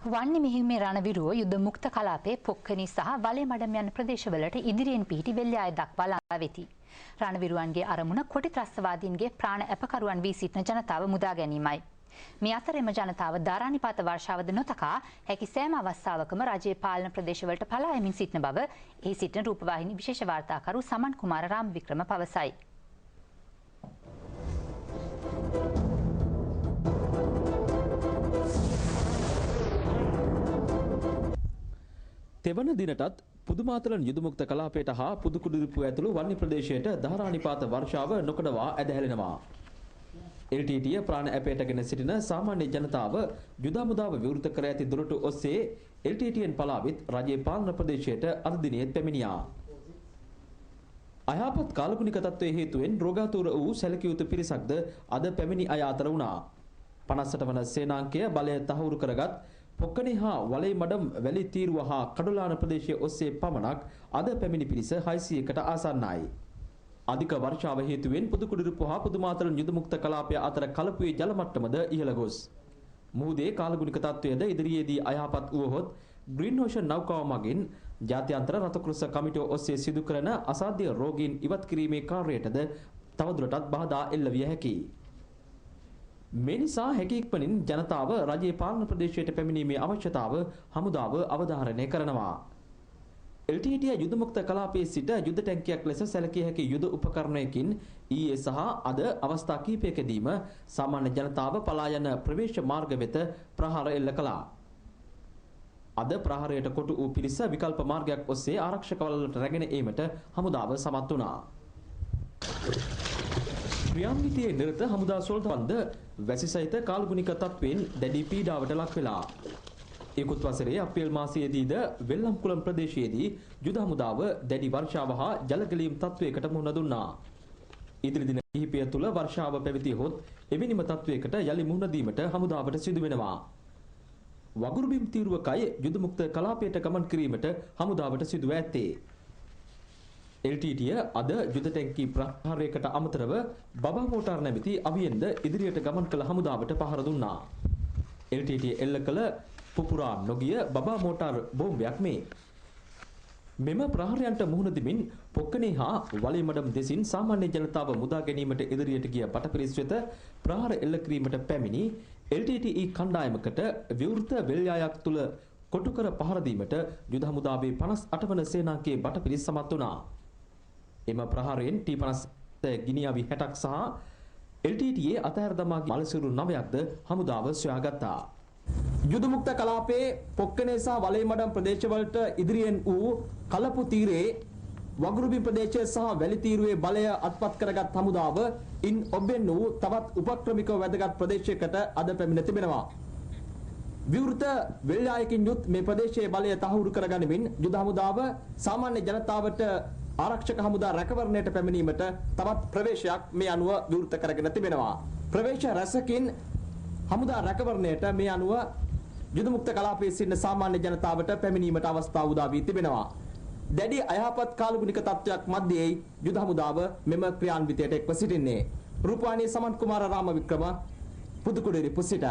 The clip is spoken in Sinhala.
වන්නේ මිහිමේ රණවිරුව යුද මුක්ත කලාපයේ පොක්කනි සහ වලේ මඩම් යන ප්‍රදේශවලට ඉදිරියෙන් පිහිටි වෙල්යාය දක්වා ළඟා වෙති. රණවිරුවන්ගේ අරමුණ කොටි ත්‍රස්තවාදීන්ගේ ප්‍රාණ අපකරුවන් වී සිටින ජනතාව මුදා ගැනීමයි. මේ අතරෙම ජනතාව ධාරානිපාත වර්ෂාවද නොතකා හැකි සෑම අවස්ථාවකම රජයේ පාලන ප්‍රදේශවලට පලා යමින් සිටින බව එහි සිටින රූපවාහිනී විශේෂ වාර්තාකරු සමන් කුමාර රාමවික්‍රම පවසයි. තෙවන දිනටත් පුදුමාතලන් යුදමුක්ත කලාපයට හා පුදුකුඩුරිප්පුව ඇතුළු වන්‍ය ප්‍රදේශයට ධාරානිපාත වර්ෂාව නොකඩවා ඇදහැලෙනවා. LTTය ප්‍රාණ ඇපයටගෙන සිටින සාමාන්‍ය ජනතාව යුද හමුදාව විවෘත කර ඇති දොරටු ඔස්සේ LTTෙන් පලාවිත් රජයේ පාලන ප්‍රදේශයට අද දිනේත් පැමිණියා. අයහපත් කාලගුණික තත්ත්වයේ හේතුවෙන් රෝගාතුර වූ සැලකිය යුතු පිරිසක්ද අද පැමිණි අය අතර වුණා. 58 වන සේනාංකය බලය තහවුරු කරගත් පොක්කනේ හා වලේ මඩම් වැලි තීරුව හා කඩුලාන ප්‍රදේශයේ ඔස්සේ පමණක් අද පැමිණි පිරිස 600කට ආසන්නයි. අධික වර්ෂාව හේතුවෙන් පුදුකුඩුරිප්පුව හා පුදුමාතලන් යුදමුක්ත කලාපය අතර කලපුවේ ජල මට්ටමද ඉහළ ගොස්. මුහුදේ කාලගුණික තත්ත්වයද ඉදිරියේදී අයහපත් වුවහොත් ග්‍රීන් ඕෂන් නෞකාව මගින් ජාත්‍යන්තර රතුකෘෂ කමිටුව ඔස්සේ සිදු කරන අසාධ්‍ය රෝගීන් ඉවත් කිරීමේ කාර්යයටද තවදුරටත් බාධා එල්ල විය හැකියි. මේ නිසා හැකි ඉක්මනින් ජනතාව රජයේ පාලන ප්‍රදේශයට පැමිණීමේ අවශ්‍යතාව හමුදාව අවධාරණය කරනවා. LTTය යුදමුක්ත කලාපයේ සිට යුද ටැංකියක් ලෙස සැලකිය හැකි යුද උපකරණයකින් ඊයේ සහ අද අවස්ථා කිහිපයකදීම සාමාන්‍ය ජනතාව පලා යන ප්‍රවේශ මාර්ග වෙත ප්‍රහාර එල්ල කළා. අද ප්‍රහාරයට කොටු වූ පිරිස විකල්ප මාර්ගයක් ඔස්සේ ආරක්ෂක වළලට රැගෙන ඒමට හමුදාව සමත් වුණා. ක්‍රියාන්විතයේ නිරත හමුදා සොල්දාන්ද වැසි සහිත කාල්ගුණික තත්ත්වයෙන් දැඩි පීඩාවට ලක් වෙලා. ඉකුත් වසරේ අප්‍රේල් මාසයේදීද වෙල්ලම්කුලම් ප්‍රදේශයේදී යුද හමුදාව දැඩි වර්ෂාව හා ජලගැලීම් තත්ත්වයකට මුහුණ දුන්නා. ඉදිරි දින කිහිපය තුළ වර්ෂාව පැවතියහොත් එවැනිම තත්ත්වයකට යලි මුහුණ දීමට හමුදාවට සිදු වෙනවා. වගුරු බිම් තීරුවකයි යුද මුක්ත කලාපයට ගමන් කිරීමට හමුදාවට සිදුව ඇත්තේ. LTTය අද යුද ටැංකි ප්‍රහාරයකට අමතරව බබා මෝටාර් නැමැති අවියෙන්ද ඉදිරියට ගමන් කළ හමුදාවට පහර දුන්නා. LTTය එල්ල කළ පුපුරා නොගිය බබා මෝටාර් බෝම්බයක් මේ. මෙම ප්‍රහාරයන්ට මුහුණ දෙමින් පොක්කනේ හා වලේ මඩම් දෙසින් සාමාන්‍ය ජනතාව මුදා ගැනීමට ඉදිරියට ගිය බටපිරිස් වෙත ප්‍රහාර එල්ල කිරීමට පැමිණි LTTE කණ්ඩායමකට විවෘත වෙල්යායක් තුල කොටු කර පහර දීමට යුද හමුදාවේ 58 වන සේනාංකයේ බටපිරිස් සමත් වුණා. එම ප්‍රහාරයෙන් T50 ගිනිඅවි 60ක් සහ LTTයේ අතහැර දමා මලසිරු 9ක්ද හමුදාව සොයාගත්තා. යුද මුක්ත කලාපයේ පොක්කනේ සහ වලේ මඩම් ප්‍රදේශවලට ඉදිරියෙන් වූ කලපු තීරයේ වගුරුබිම් ප්‍රදේශය සහ වැලි තීරුවේ බලය අත්පත් කරගත් හමුදාව ඉන් ඔබෙන් වූ තවත් උපක්‍රමිකව වැදගත් ප්‍රදේශයකට අද පැමිණ තිබෙනවා. විවෘත වෙල්යායකින් යුත් මේ ප්‍රදේශයේ බලය තහවුරු කරගනිමින් යුද හමුදාව සාමාන්‍ය ජනතාවට ආරක්ෂක හමුදා රැකවරණයට පැමිණීමට තවත් ප්‍රවේශයක් මේ අනුව විවෘත කරගෙන තිබෙනවා. ප්‍රවේශ රැසකින් හමුදා රැකවරණයට මේ අනුව යුද මුක්ත කලාපයේ සිටින සාමාන්‍ය ජනතාවට පැමිණීමට අවස්ථාව උදා වී තිබෙනවා. දැඩි අයහපත් කාලගුණික තත්ත්වයක් මැදයේ යුද හමුදාව මෙම ක්‍රියාන්විතයට එක්ව සිටින්නේ. රූපවාහිනී සමන් කුමාර රාමවික්‍රම පුදුකුඩිරිප්පු සිට